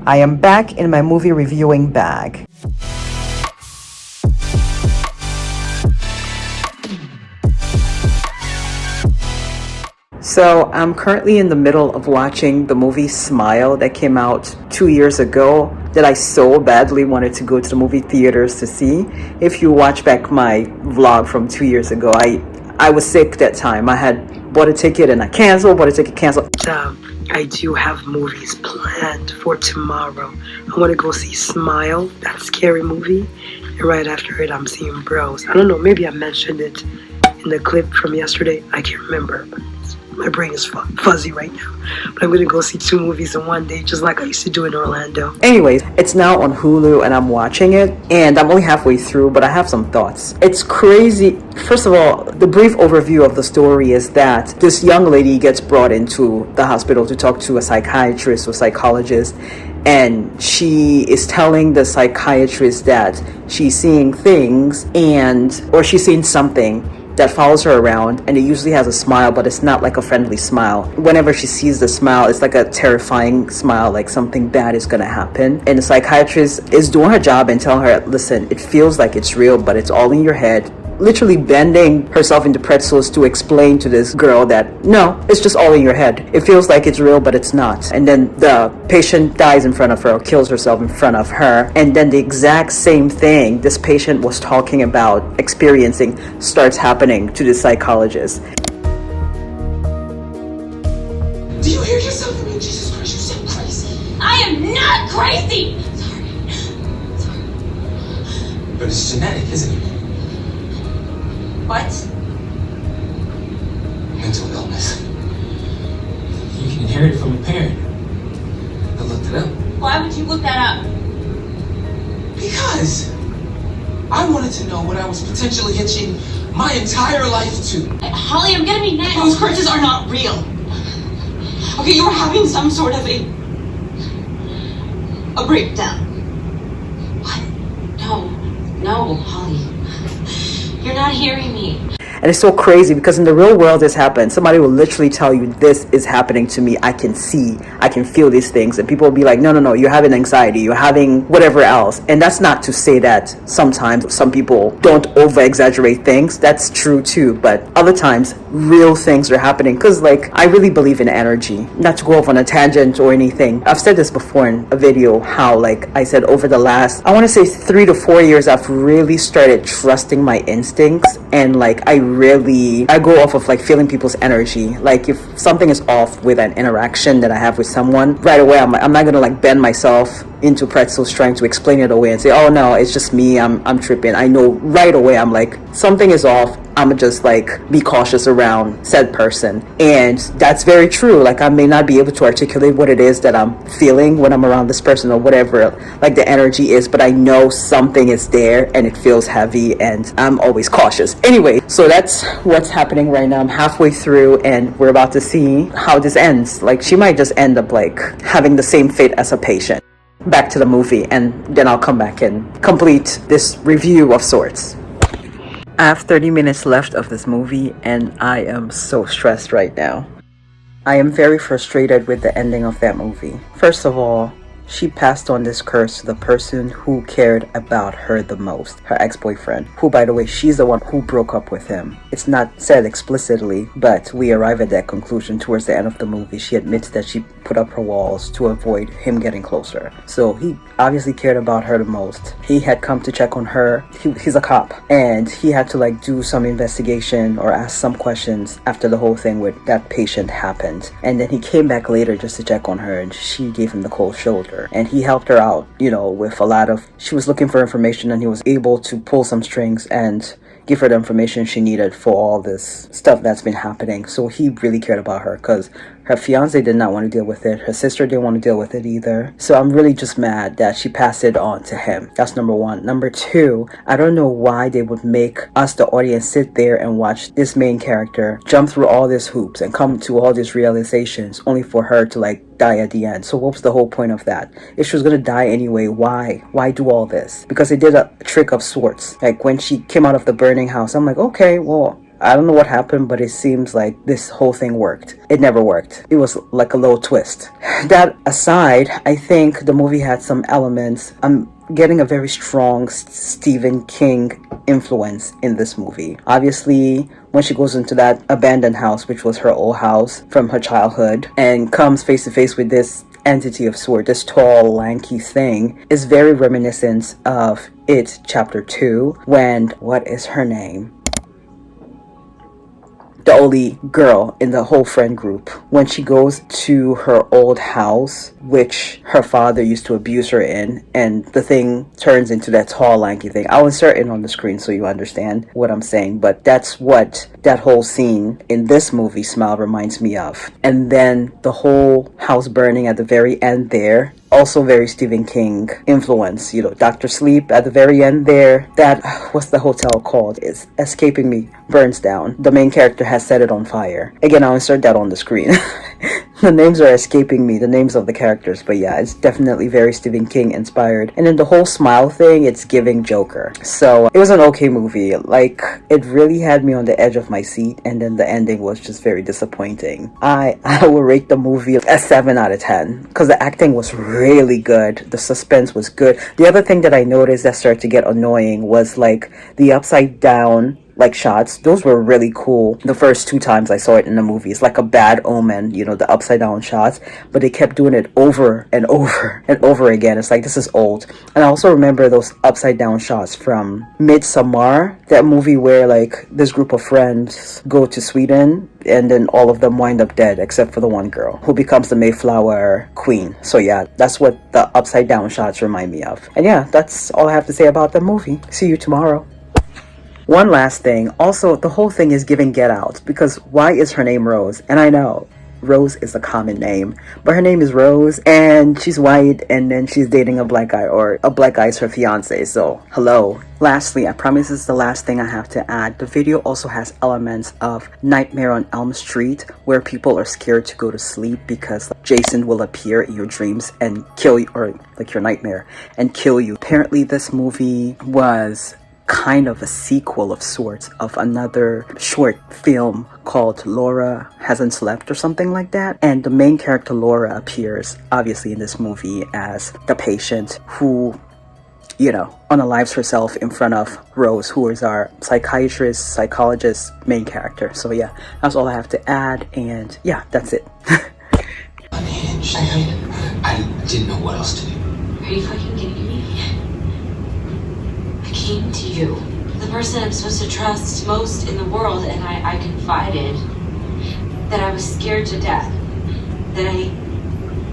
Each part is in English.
I am back in my movie reviewing bag. So I'm currently in the middle of watching the movie Smile that came out 2 years ago that I so badly wanted to go to the movie theaters to see. If you watch back my vlog from 2 years ago, I was sick that time. I had bought a ticket and I canceled, bought a ticket, canceled. I do have movies planned for tomorrow. I want to go see Smile, that scary movie. And right after it, I'm seeing Bros. I don't know, maybe I mentioned it in the clip from yesterday. I can't remember. My brain is fuzzy right now. But I'm going to go see 2 movies in one day, just like I used to do in Orlando. Anyways, it's now on Hulu and I'm watching it. And I'm only halfway through, but I have some thoughts. It's crazy. First of all, the brief overview of the story is that this young lady gets brought into the hospital to talk to a psychiatrist or psychologist. And she is telling the psychiatrist that she's seeing things or she's seeing something that follows her around, and it usually has a smile, but it's not like a friendly smile. Whenever she sees the smile, it's like a terrifying smile, like something bad is gonna happen. And the psychiatrist is doing her job and telling her, listen, it feels like it's real, but it's all in your head. Literally bending herself into pretzels to explain to this girl that no, it's just all in your head. It feels like it's real, but it's not. And then the patient dies in front of her or kills herself in front of her. And then the exact same thing this patient was talking about experiencing starts happening to the psychologist. Do you hear yourself? I mean, Jesus Christ, you're so crazy. I am not crazy! Sorry. But it's genetic, isn't it? What? Mental illness. You can inherit it from a parent. I looked it up. Why would you look that up? Because I wanted to know what I was potentially hitching my entire life to. Holly, I'm gonna be next. Those purges are not real. Okay, you were having some sort of a breakdown. What? No, Holly. You're not hearing me. And it's so crazy because in the real world this happens. Somebody will literally tell you, this is happening to me. I can see, I can feel these things. And people will be like, no, you're having anxiety. You're having whatever else. And that's not to say that sometimes some people don't over exaggerate things. That's true too. But other times real things are happening. Because like, I really believe in energy. Not to go off on a tangent or anything. I've said this before in a video, how like I said over the last, I want to say 3 to 4 years, I've really started trusting my instincts. And like, I go off of like feeling people's energy. Like if something is off with an interaction that I have with someone, right away I'm not gonna like bend myself into pretzels trying to explain it away and say, oh no, it's just me, I'm tripping. I know right away, I'm like, something is off. I'm just like be cautious around said person. And that's very true. Like I may not be able to articulate what it is that I'm feeling when I'm around this person or whatever like the energy is, but I know something is there and it feels heavy and I'm always cautious. Anyway, so that's what's happening right now. I'm halfway through and we're about to see how this ends. Like she might just end up like having the same fate as a patient. Back to the movie and then I'll come back and complete this review of sorts. I have 30 minutes left of this movie and I am so stressed right now. I am very frustrated with the ending of that movie. First of all, she passed on this curse to the person who cared about her the most, her ex-boyfriend, who, by the way, she's the one who broke up with him. It's not said explicitly, but we arrive at that conclusion towards the end of the movie. She admits that she put up her walls to avoid him getting closer. So he obviously cared about her the most. He had come to check on her. He's a cop, and he had to like do some investigation or ask some questions after the whole thing with that patient happened. And then he came back later just to check on her, and she gave him the cold shoulder. And he helped her out, with a lot of, she was looking for information and he was able to pull some strings and give her the information she needed for all this stuff that's been happening. So he really cared about her because her fiance did not want to deal with it. Her sister didn't want to deal with it either. So I'm really just mad that she passed it on to him. That's number one. Number two, I don't know why they would make us, the audience, sit there and watch this main character jump through all these hoops and come to all these realizations only for her to like die at the end. So what was the whole point of that? If she was gonna die anyway, why do all this? Because they did a trick of sorts. Like when she came out of the burning house, I'm like, okay, well, I don't know what happened, but it seems like this whole thing worked. It never worked. It was like a little twist. That aside, I think the movie had some elements. I'm getting a very strong Stephen King influence in this movie. Obviously, when she goes into that abandoned house, which was her old house from her childhood, and comes face to face with this entity of sort, this tall, lanky thing, is very reminiscent of It Chapter 2, when, what is her name? The only girl in the whole friend group, when she goes to her old house, which her father used to abuse her in, and the thing turns into that tall, lanky thing. I'll insert it on the screen so you understand what I'm saying, but that's what that whole scene in this movie, Smile, reminds me of. And then the whole house burning at the very end there, also very Stephen King influence. You know, Dr. Sleep at the very end there. That, what's the hotel called? It's escaping me. Burns down. The main character has set it on fire. Again, I'll insert that on the screen. The names are escaping me, the names of the characters, but yeah, it's definitely very Stephen King inspired. And then the whole Smile thing, it's giving Joker. So it was an okay movie. Like, it really had me on the edge of my seat, and then the ending was just very disappointing. I will rate the movie a 7 out of 10 because the acting was really good. The suspense was good. The other thing that I noticed that started to get annoying was like the upside down like shots. Those were really cool the first 2 times I saw it in the movie. It's like a Bad Omen, you know, the upside down shots, but they kept doing it over and over and over again. It's like, this is old. And I also remember those upside down shots from Midsommar, that movie where like this group of friends go to Sweden and then all of them wind up dead except for the one girl who becomes the Mayflower queen. So yeah, that's what the upside down shots remind me of. And yeah, that's all I have to say about the movie. See you tomorrow. One last thing, also the whole thing is giving Get Out, because why is her name Rose? And I know Rose is a common name, but her name is Rose and she's white and then she's dating a black guy, or a black guy is her fiance, so hello. Lastly, I promise this is the last thing I have to add. The video also has elements of Nightmare on Elm Street, where people are scared to go to sleep because Jason will appear in your dreams and kill you, or like your nightmare, and kill you. Apparently this movie was kind of a sequel of sorts of another short film called Laura Hasn't Slept or something like that, and the main character Laura appears obviously in this movie as the patient who, you know, unalives herself in front of Rose, who is our psychologist main character. So yeah, that's all I have to add, and yeah, that's it. Unhinged. I didn't know what else to do. Are you fucking kidding me? I came to you, the person I'm supposed to trust most in the world, and I confided that I was scared to death, that I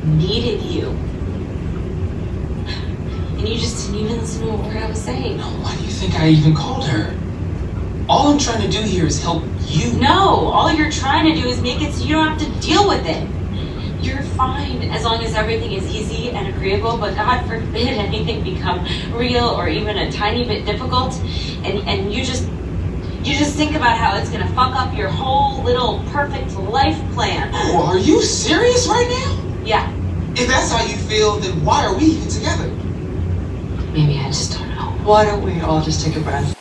needed you. And you just didn't even listen to a word I was saying. No, why do you think I even called her? All I'm trying to do here is help you. No, all you're trying to do is make it so you don't have to deal with it. You're fine as long as everything is easy and agreeable, but God forbid anything become real or even a tiny bit difficult, and you just think about how it's gonna fuck up your whole little perfect life plan. Oh, are you serious right now? Yeah, If that's how you feel, then why are we even together? maybe I just don't know. Why don't we all just take a breath?